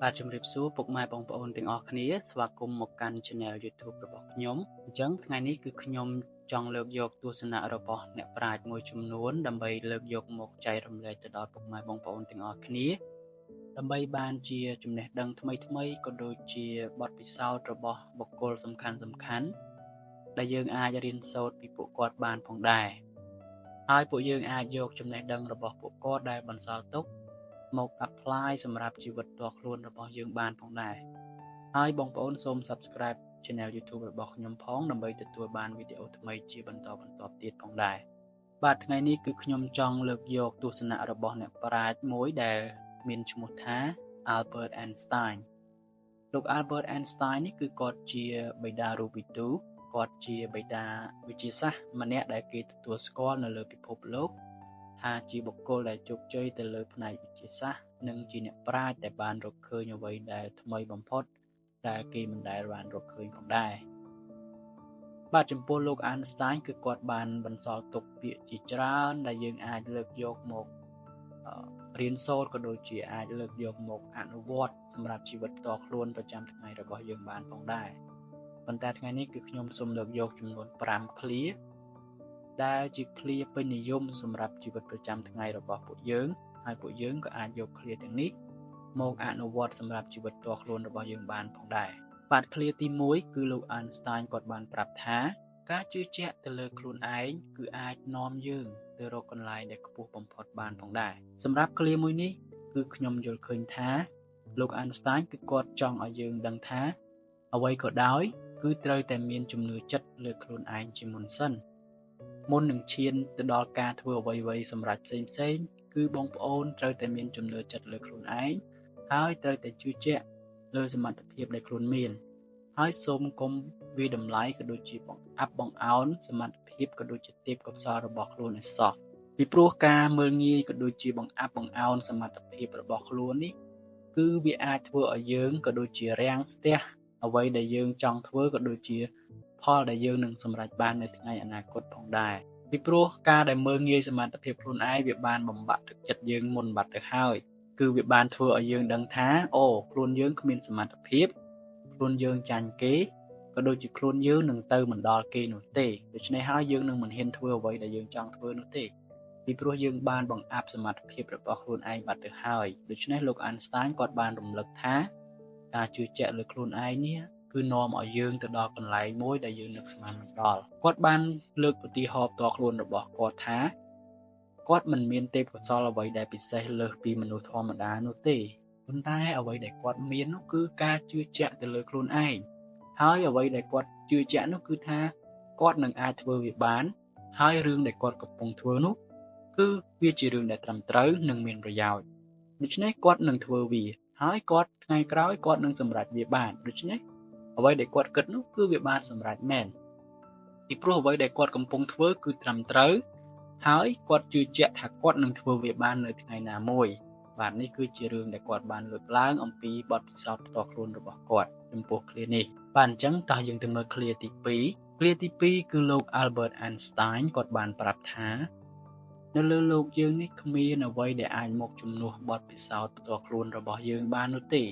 បាទជំរាបសួរពុកម៉ែបងប្អូនទាំងអស់គ្នាស្វាគមន៍មកកាន់ Channel YouTube របស់ខ្ញុំអញ្ចឹងថ្ងៃនេះគឺខ្ញុំចង់លើកយកទស្សនៈរបស់អ្នកប្រាជ្ញមួយចំនួនដើម្បីលើកយកមកចែករំលែកទៅដល់ពុកម៉ែបងប្អូនទាំងអស់គ្នាដើម្បីបានជាចំណេះដឹងថ្មីៗក៏ដូចជាបទពិសោធន៍របស់បុគ្គលសំខាន់ៗដែលយើងអាចរៀនសូត្រពីពួកគាត់បានផងដែរហើយពួកយើងអាចយកចំណេះដឹងរបស់ពួកគាត់ដែលបន្សល់ទុកមក apply សម្រាប់ជីវិតផ្ទាល់ខ្លួនរបស់យើងបានផងដែរហើយបងប្អូនសូម Subscribe Channel YouTube របស់ខ្ញុំផងដើម្បីទទួលបានវីដេអូថ្មីជាបន្តបន្ទាប់ទៀតផងដែរបាទថ្ងៃនេះគឺខ្ញុំចង់លើកយកទស្សនៈរបស់អ្នកប្រាជ្ញមួយដែលមានឈ្មោះថា Albert Einstein លោក Albert Einstein នេះគឺគាត់ជាបិតារូបវិទូគាត់ជាបិតាវិទ្យាសាស្ត្រម្នាក់ដែលគេទទួលស្គាល់នៅលើពិភពលោកថាជាបុគ្គលដែលជោគជ័យទៅលើផ្នែកវិទ្យាសាស្ត្រនិងជាអ្នកប្រាជ្ញដែលបានរកឃើញអ្វីដែលថ្មីបំផុតដែលគេមិនដែលបានរកឃើញផងដែរបាទចំពោះលោក Einstein គឺគាត់បានបន្សល់ទុកពាក្យជាច្រើនដែលយើងអាចលើកយកមករៀនសូត្រក៏ដូចជាអាចលើកយកមកអនុវត្តសម្រាប់ជីវិតផ្ទាល់ខ្លួនប្រចាំថ្ងៃរបស់យើងបានផងដែរប៉ុន្តែថ្ងៃនេះគឺខ្ញុំសូមលើកយកចំនួន5ឃ្លាដែលជាឃ្លាពេញនិយមសម្រាប់ជីវិតប្រចាំថ្ងៃរបស់ពួកយើងហើយពួកយើងក៏អាចយកឃ្លាទាំងនេះមកអនុវត្តសម្រាប់ជីវិតផ្ទាល់ខ្លួនរបស់យើងបានផងដែរបាទឃ្លាទី1គឺលោក Einstein គាត់បានប្រាប់ថាការជឿជាក់ទៅលើខ្លួនឯងគឺអាចនាំយើងទៅរកកន្លែងដែលខ្ពស់បំផុតបានផងដែរសម្រាប់ឃ្លាមួយនេះគឺខ្ញុំយល់ឃើញថាលោក Einstein គឺគាត់ចង់ឲ្យយើងដឹងថាអ្វីក៏ដោយគឺត្រូវតែមានជំនឿចិត្តលើខ្លួនឯងជាមុនសិនមុននឹងឈានទៅដល់ការធ្វើអ្វីៗសម្រាប់ផ្សេងៗគឺបងប្អូនត្រូវតែមានជំនឿចិត្តលើខ្លួនឯងហើយត្រូវតែជឿជាក់លើសមត្ថភាពដែលខ្លួនមានហើយសូមកុំវាតម្លៃក៏ដូចជាបង្អាប់បង្អោនសមត្ថភាពក៏ដូចជាទេពកោសល្យរបស់ខ្លួនឲ្យសោះពីព្រោះការមើលងាយក៏ដូចជាបង្អាប់បង្អោនសមត្ថភាពរបស់ខ្លួននេះគឺវាអាចធ្វើឲ្យយើងក៏ដូចជារាំងស្ទះអ្វីដែលយើងចង់ធ្វើក៏ដូចជាផលដែលយើងនឹងសម្រេចបាននៅថ្ងៃអនាគតផងដែរពីព្រោះការដែលមើលងាយសមត្ថភាពខ្លួនឯងវាបានបំបាក់ទឹកចិត្តយើងមុនបាត់ទៅហើយគឺវាបានធ្វើឲ្យយើងដឹងថាអូខ្លួនយើងគ្មានសមត្ថភាពខ្លួនយើងចាញ់គេក៏ដូចជាខ្លួនយើងនឹងទៅមិនដល់គេនោះទេដូច្នេះហើយយើងនឹងមិនហ៊ានធ្វើអ្វីដែលយើងចង់ធ្វើនោះទេពីព្រោះយើងបានបង្អាប់សមត្ថភាពរបស់ខ្លួនឯងបាត់ទៅហើយដូច្នេះលោក Einstein គាត់បានរំលឹកថាការជឿជាក់លើខ្លួនឯងនេះគឺនាំឲ្យយើងទៅដល់កន្លែងមួយដែលយើងនឹកស្មានមិនដល់គាត់បានលើកឧទាហរណ៍ផ្ទាល់ខ្លួនរបស់គាត់ថាគាត់មិនមានទេពកោសល្យអ្វីដែលពិសេសលើសពីមនុស្សធម្មតានោះទេប៉ុន្តែអ្វីដែលគាត់មាននោះគឺការជឿជាក់ទៅលើខ្លួនឯងហើយអ្វីដែលគាត់ជឿជាក់នោះគឺថាគាត់នឹងអាចធ្វើវាបានហើយរឿងដែលគាត់កំពុងធ្វើនោះគឺវាជារឿងដែលត្រឹមត្រូវនិងមានប្រយោជន៍ដូច្នេះគាត់នឹងធ្វើវាហើយគាត់ថ្ងៃក្រោយគាត់នឹងសម្រេចវាបានដូច្នេះអ្វីដែលគាត់គិតនោះគឺវាបានសម្រេចមែនពីព្រោះអ្វីដែលគាត់កំពុងធ្វើគឺត្រឹមត្រូវហើយគាត់ជឿជាក់ថាគាត់នឹងធ្វើវាបាននៅថ្ងៃណាមួយបាទនេះគឺជារឿងដែលគាត់បានលើកឡើងអំពីបទពិសោធន៍ផ្ទាល់ខ្លួនរបស់គាត់ចំពោះឃ្លានេះបាទអញ្ចឹងតោះយើងទៅមើលឃ្លាទី2ឃ្លាទី2គឺលោក Albert Einstein គាត់បានប្រាប់ថានៅលើโลกយើងនេះគ្មានអ្វីដែលអាចមកជំនួសបទពិសោធន៍ផ្ទាល់ខ្លួនរបស់យើងបាននោះទេ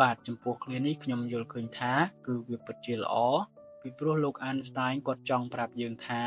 បាទចំពោះឃ្លានេះខ្ញុំយល់ឃើញថាគឺវាពិតជាល្អពីព្រោះលោក Einstein គាត់ចង់ប្រាប់យើងថា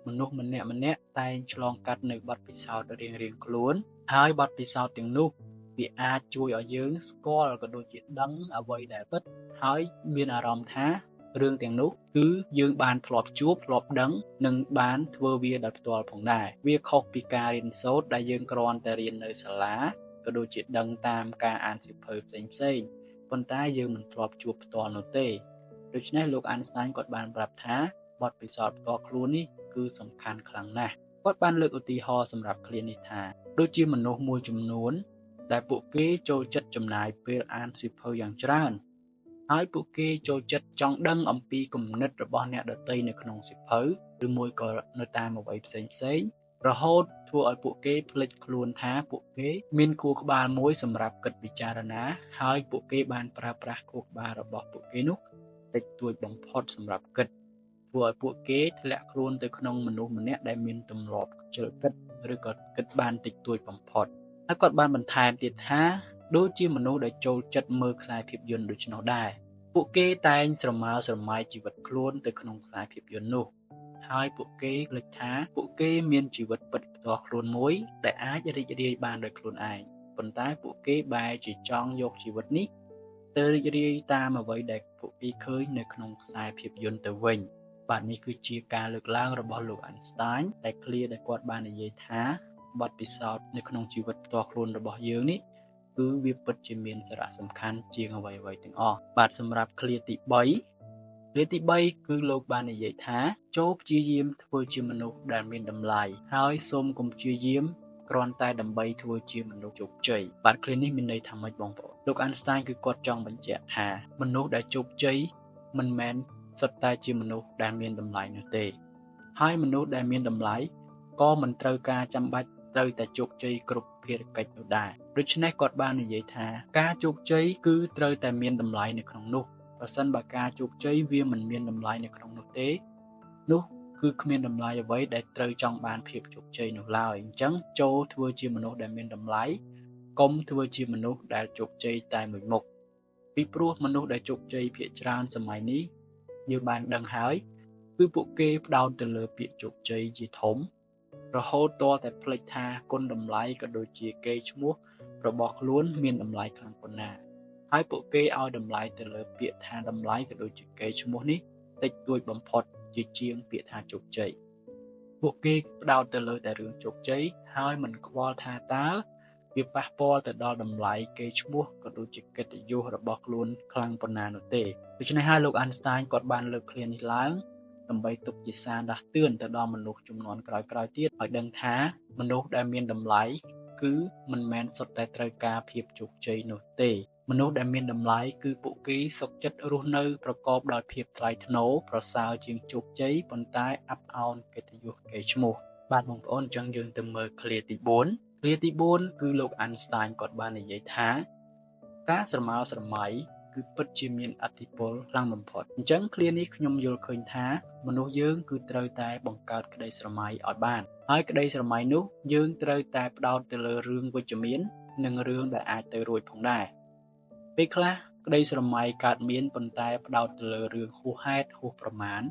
មនុស្សម្នាក់តែងឆ្លងកាត់នៅបទពិសោធន៍រៀងៗខ្លួនហើយបទពិសោធន៍ទាំងនោះវាអាចជួយឲ្យយើងស្គាល់ក៏ដូចជាដឹងអ្វីដែលពិតហើយមានអារម្មណ៍ថារឿងទាំងនោះគឺយើងបានធ្លាប់ជួបធ្លាប់ដឹងនិងបានធ្វើវាដោយផ្ទាល់ផងដែរវាខុសពីការរៀនសូត្រដែលយើងគ្រាន់តែរៀននៅសាលាក៏ដូចជាដឹងតាមការអានសៀវភៅផ្សេងៗប៉ុន្តែយើងមិនធ្លាប់ជួបផ្ទាល់នោះទេដូច្នេះលោក Einstein គាត់បានប្រាប់ថាបទពិសោធន៍ផ្ទាល់ខ្លួននេះគឺសំខាន់ខ្លាំងណាស់គាត់បានលើកឧទាហរណ៍សម្រាប់ឃ្លានេះថាដូចជាមនុស្សមួយចំនួនដែលពួកគេចូលចិត្តចំណាយពេលអានសៀវភៅយ៉ាងច្រើនហើយពួកគេចូលចិត្តចង់ដឹងអំពីគំនិតរបស់អ្នកដទៃនៅក្នុងសៀវភៅឬមួយក៏នៅតាមអ្វីផ្សេងរហូតធ្វើឲ្យពួកគេភ្លេចខ្លួនថាពួកគេមានខួរក្បាលមួយសម្រាប់គិតពិចារណាហើយពួកគេបានប្រើប្រាស់ខួរក្បាលរបស់ពួកគេនោះតិចតួចបំផុតសម្រាប់គិតធ្វើឲ្យពួកគេធ្លាក់ខ្លួនទៅក្នុងមនុស្សម្នាក់ដែលមានទម្លាប់ខ្ជិលគិតឬក៏គិតបានតិចតួចបំផុតហើយគាត់បានបន្ថែមទៀតថា ដូចជាមនុស្សដែលចូលចិត្តមើលខ្សែភាពយន្តដូច្នោះដែរពួកគេតែងស្រមើស្រមៃជីវិតខ្លួនទៅក្នុងខ្សែភាពយន្តនោះហើយពួកគេភ្លេចថាពួកគេមានជីវិតពិតផ្ទាល់ខ្លួនមួយដែលអាចរីករាយបានដោយខ្លួនឯងប៉ុន្តែពួកគេបែរជាចង់យកជីវិតនេះទៅរីករាយតាមអ្វីដែលពួកគេឃើញនៅក្នុងខ្សែភាពយន្តទៅវិញបាទនេះគឺជាការលើកឡើងរបស់លោក Einstein ដែលឃ្លាដែលគាត់បាននិយាយថាបទពិសោធន៍នៅក្នុងជីវិតផ្ទាល់ខ្លួនរបស់យើងនេះគឺវាពិតជាមានសារៈសំខាន់ជាងអ្វីៗទាំងអស់បាទសម្រាប់ឃ្លាទី3គឺលោកបាននិយាយថាចូលព្យាយាមធ្វើជាមនុស្សដែលមានតម្លៃហើយសូមកុំព្យាយាមគ្រាន់តែដើម្បីធ្វើជាមនុស្សជោគជ័យបាទឃ្លានេះមានន័យថាម៉េចបងប្អូនលោក Einstein គឺគាត់ចង់បញ្ជាក់ថាមនុស្សដែលជោគជ័យមិនមែនសុទ្ធតែជាមនុស្សដែលមានតម្លៃនោះទេហើយមនុស្សដែលមានតម្លៃក៏មិនត្រូវការចាំបាច់ត្រូវតែជោគជ័យគ្រប់ភារកិច្ចនោះដែរដូច្នេះគាត់បាននិយាយថាការជោគជ័យគឺត្រូវតែមានតម្លៃនៅក្នុងនោះប្រសិនបើការជោគជ័យវាមិនមានតម្លៃនៅក្នុងនោះទេនោះគឺគ្មានតម្លៃអ្វីដែលត្រូវចង់បានភាពជោគជ័យនោះឡើយអញ្ចឹងចូលធ្វើជាមនុស្សដែលមានតម្លៃកុំធ្វើជាមនុស្សដែលជោគជ័យតែមួយមុខពីព្រោះមនុស្សដែលជោគជ័យភាគច្រើនសម័យនេះយើងបានដឹងហើយគឺពួកគេផ្ដោតទៅលើពាក្យជោគជ័យជាធំរហូតទាល់តែភ្លេចថាគុណតម្លៃក៏ដូចជាកេរ្តិ៍ឈ្មោះរបស់ខ្លួនមានតម្លៃខ្លាំងប៉ុណ្ណាហើយពួកគេឲ្យតម្លៃទៅលើពាក្យថាតម្លៃក៏ដូចជាកេរ្តិ៍ឈ្មោះនេះតិចតួចបំផុតជាងពាក្យថាជោគជ័យពួកគេផ្ដោតទៅលើតែរឿងជោគជ័យហើយមិនខ្វល់ថាតើវាប៉ះពាល់ទៅដល់តម្លៃកេរ្តិ៍ឈ្មោះក៏ដូចជាកិត្តិយសរបស់ខ្លួនខ្លាំងប៉ុណ្ណានោះទេដូច្នេះហើយលោក Einstein គាត់បានលើកឃ្លានេះឡើងដើម្បីទុកជាសារដាស់តឿនទៅដល់មនុស្សជំនាន់ក្រោយៗទៀតឲ្យដឹងថាមនុស្សដែលមានតម្លៃគឺមិនមែនសុទ្ធតែត្រូវការភាពជោគជ័យនោះទេមនុស្សដែលមានតម្លៃគឺពួកគេសុខចិត្តរស់នៅប្រកបដោយភាពថ្លៃថ្នូរប្រសើរជាងជោគជ័យប៉ុន្តែអាប់អោនកិត្តិយសកេរ្តិ៍ឈ្មោះបាទបងប្អូនអញ្ចឹងយើងទៅមើលឃ្លាទី4ឃ្លាទី4គឺលោក Einstein គាត់បាននិយាយថាការស្រមើស្រមៃគឺពិតជាមានឥទ្ធិពលខ្លាំងបំផុតអញ្ចឹងឃ្លានេះខ្ញុំយល់ឃើញថាមនុស្សយើងគឺត្រូវតែបង្កើតក្តីស្រមៃឲ្យបានហើយក្តីស្រមៃនោះយើងត្រូវតែផ្ដោតទៅលើរឿងវិជ្ជមាននិងរឿងដែលអាចទៅរួចផងដែរពេលខ្លះក្តីស្រមៃកើតមានប៉ុន្តែផ្ដោតទៅលើរឿងហួសហេតុហួសប្រមាណ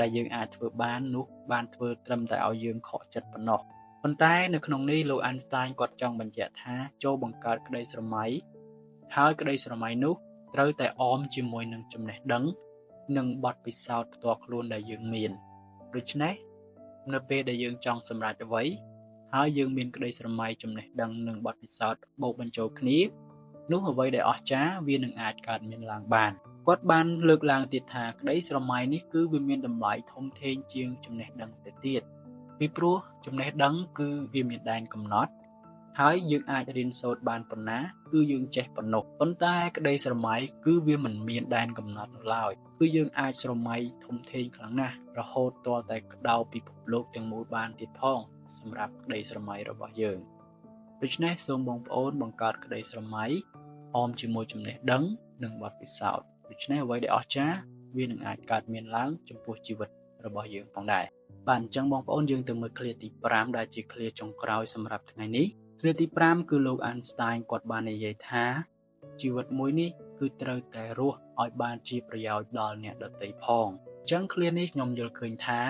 ដែលយើងអាចធ្វើបាននោះបានធ្វើត្រឹមតែឲ្យយើងខកចិត្តប៉ុណ្ណោះប៉ុន្តែនៅក្នុងនេះលោក Einstein គាត់ចង់បញ្ជាក់ថាចូលបង្កើតក្តីស្រមៃហើយក្តីស្រមៃនោះត្រូវតែអមជាមួយនឹងចំណេះដឹងនិងបទពិសោធន៍ផ្ទាល់ខ្លួនដែលយើងមានដូច្នេះនៅពេលដែលយើងចង់សម្រេចអ្វីហើយយើងមានក្តីស្រមៃចំណេះដឹងនិងបទពិសោធន៍បូកបញ្ចូលគ្នានោះអ្វីដែលអស្ចារ្យវានឹងអាចកើតមានឡើងបានគាត់បានលើកឡើងទៀតថាក្តីស្រមៃនេះគឺវាមានតម្លៃធំធេងជាងចំណេះដឹងទៅទៀតពីព្រោះចំណេះដឹងគឺវាមានដែនកំណត់ហើយយើងអាចរៀនសូត្របានប៉ុណ្ណាគឺយើងចេះប៉ុណ្ណោះប៉ុន្តែក្តីស្រមៃគឺវាមិនមានដែនកំណត់នោះឡើយគឺយើងអាចស្រមៃធំធេងខ្លាំងណាស់រហូតទាល់តែក្តៅពិភពលោកទាំងមូលបានទៀតផងសម្រាប់ក្តីស្រមៃរបស់យើងដូច្នេះសូមបងប្អូនបង្កើតក្តីស្រមៃអមជាមួយចំណេះដឹងនិងបទពិសោធន៍ដូច្នេះអ្វីដែលអស្ចារ្យវានឹងអាចកើតមានឡើងចំពោះជីវិតរបស់យើងផងដែរបាទអញ្ចឹងបងប្អូនយើងទៅមើលឃ្លាទី5ដែលជាឃ្លាចុងក្រោយសម្រាប់ថ្ងៃនេះឃ្លាទី5គឺលោក Einstein គាត់បាននិយាយថាជីវិតមួយនេះគឺត្រូវតែរស់ឲ្យបានជាប្រយោជន៍ដល់អ្នកដទៃផងអញ្ចឹងឃ្លានេះខ្ញុំយល់ឃើញថា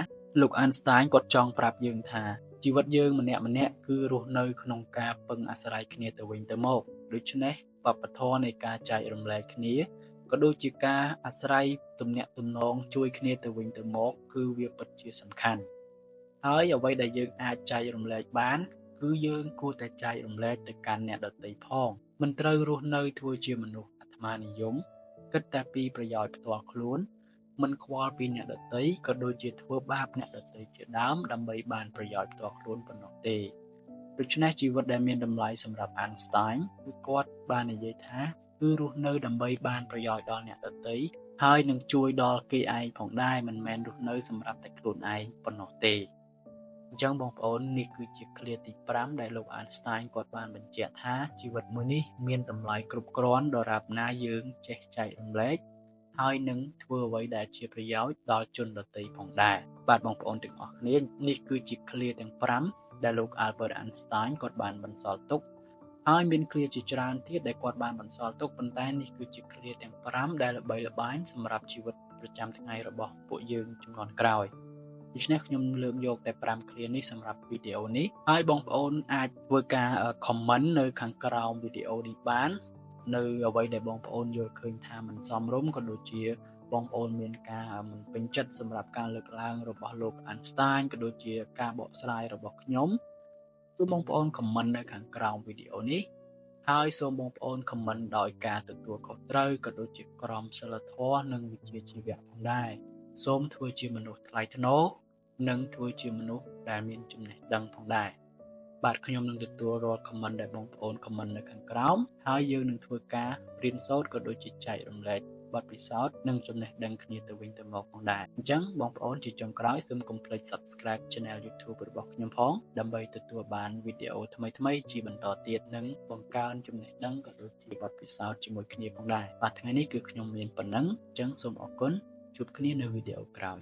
លោក Einstein គាត់ចង់ប្រាប់យើងថាជីវិតយើងម្នាក់ៗគឺរស់នៅក្នុងការពឹងអាស្រ័យគ្នាទៅវិញទៅមកដូច្នេះវប្បធម៌នៃការចែករំលែកគ្នាក៏ដូចជាការអាស្រ័យទំនាក់ទំនងជួយគ្នាទៅវិញទៅមកគឺវាពិតជាសំខាន់ហើយអ្វីដែលយើងអាចចែករំលែកបានគឺយើងគួរតែចែករំលែកទៅកាន់អ្នកដទៃផងមិនត្រូវរស់នៅធ្វើជាមនុស្សអាត្មានិយមគិតតែពីប្រយោជន៍ផ្ទាល់ខ្លួនមិនខ្វល់ពីអ្នកដទៃក៏ដូចជាធ្វើបាបអ្នកដទៃជាដើមដើម្បីបានប្រយោជន៍ផ្ទាល់ខ្លួនប៉ុណ្ណោះទេដូច្នេះជីវិតដែលមានតម្លៃសម្រាប់ Einstein គឺគាត់បាននិយាយថាគឺរស់នៅដើម្បីបានប្រយោជន៍ដល់អ្នកដទៃហើយនឹងជួយដល់គេឯងផងដែរមិនមែនរស់នៅសម្រាប់តែខ្លួនឯងប៉ុណ្ណោះទេអញ្ចឹងបងប្អូននេះគឺជាឃ្លាទី5ដែលលោក Einstein គាត់បានបញ្ជាក់ថាជីវិតមួយនេះមានតម្លៃគ្រប់គ្រាន់ដរាបណាយើងចេះចែករំលែកហើយនឹងធ្វើអ្វីដែលជាប្រយោជន៍ដល់ជនដទៃផងដែរបាទបងប្អូនទាំងអស់គ្នានេះគឺជាឃ្លាទាំង5ដែលលោក Albert Einstein គាត់បានបន្សល់ទុក ហើយមានឃ្លាជាច្រើនទៀតដែលគាត់បានបន្សល់ទុកប៉ុន្តែនេះគឺជាឃ្លាទាំង5ដែលល្បីល្បាញសម្រាប់ជីវិតប្រចាំថ្ងៃរបស់ពួកយើងជំនាន់ក្រោយដូច្នេះខ្ញុំលើកយកតែ5ឃ្លានេះសម្រាប់វីដេអូនេះហើយបងប្អូនអាចធ្វើការ comment នៅខាងក្រោមវីដេអូនេះបាននៅអ្វីដែលបងប្អូនយល់ឃើញថាមិនសមរម្យក៏ដូចជាបងប្អូនមានការមិនពេញចិត្តសម្រាប់ការលើកឡើងរបស់លោក Einstein ក៏ដូចជាការបកស្រាយរបស់ខ្ញុំគឺបងប្អូន comment នៅខាងក្រោមវីដេអូនេះហើយសូមបងប្អូន comment ដោយការទទួលខុសត្រូវក៏ដូចជាក្រមសីលធម៌និងវិជ្ជាជីវៈផងដែរសូមធ្វើជាមនុស្សថ្លៃថ្នូរនិងធ្វើជាមនុស្សដែលមានចំណេះដឹងផងដែរបាទខ្ញុំនឹងទទួលរាល់ comment ដែលបងប្អូន comment នៅខាងក្រោមហើយយើងនឹងធ្វើការរៀនសូត្រក៏ដូចជាចែករំលែកបទពិសោធន៍និងចំណេះដឹងគ្នាទៅវិញទៅមកផងដែរអញ្ចឹងបងប្អូនជាចុងក្រោយសូមកុំភ្លេច Subscribe Channel YouTube របស់ខ្ញុំផងដើម្បីទទួលបានវីដេអូថ្មីៗជាបន្តទៀតនិងបង្កើនចំណេះដឹងក៏ដូចជាបទពិសោធន៍ជាមួយគ្នាផងដែរបាទថ្ងៃនេះគឺខ្ញុំមានប៉ុណ្ណឹងអញ្ចឹងសូមអរគុណជួបគ្នានៅវីដេអូក្រោយ